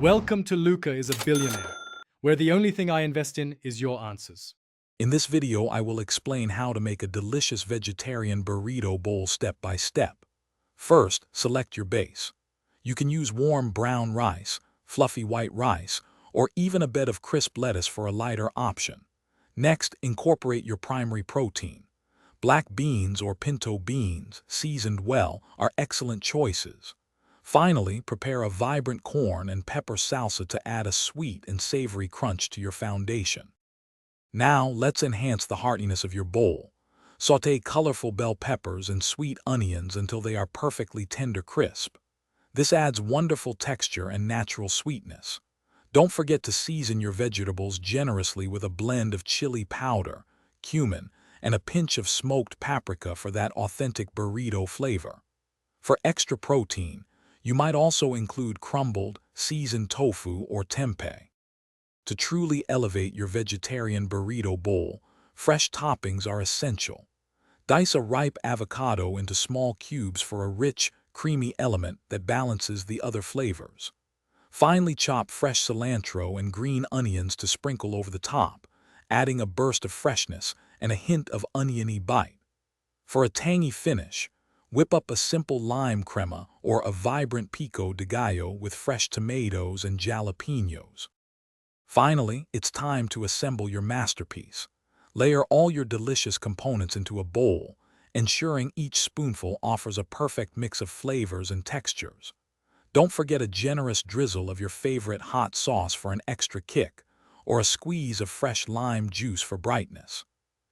Welcome to Luca is a Billionaire, where the only thing I invest in is your answers. In this video, I will explain how to make a delicious vegetarian burrito bowl step by step. First, select your base. You can use warm brown rice, fluffy white rice, or even a bed of crisp lettuce for a lighter option. Next, incorporate your primary protein. Black beans or pinto beans, seasoned well, are excellent choices. Finally, prepare a vibrant corn and pepper salsa to add a sweet and savory crunch to your foundation. Now, let's enhance the heartiness of your bowl. Sauté colorful bell peppers and sweet onions until they are perfectly tender crisp. This adds wonderful texture and natural sweetness. Don't forget to season your vegetables generously with a blend of chili powder, cumin, and a pinch of smoked paprika for that authentic burrito flavor. For extra protein, you might also include crumbled, seasoned tofu or tempeh. To truly elevate your vegetarian burrito bowl, fresh toppings are essential. Dice a ripe avocado into small cubes for a rich, creamy element that balances the other flavors. Finely chop fresh cilantro and green onions to sprinkle over the top, adding a burst of freshness and a hint of oniony bite. For a tangy finish, whip up a simple lime crema or a vibrant pico de gallo with fresh tomatoes and jalapenos. Finally, it's time to assemble your masterpiece. Layer all your delicious components into a bowl, ensuring each spoonful offers a perfect mix of flavors and textures. Don't forget a generous drizzle of your favorite hot sauce for an extra kick, or a squeeze of fresh lime juice for brightness.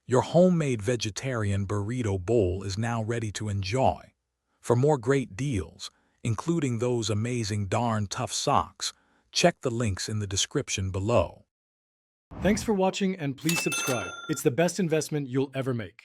Your homemade vegetarian burrito bowl is now ready to enjoy. For more great deals, including those amazing darn tough socks, check the links in the description below. Thanks for watching and please subscribe. It's the best investment you'll ever make.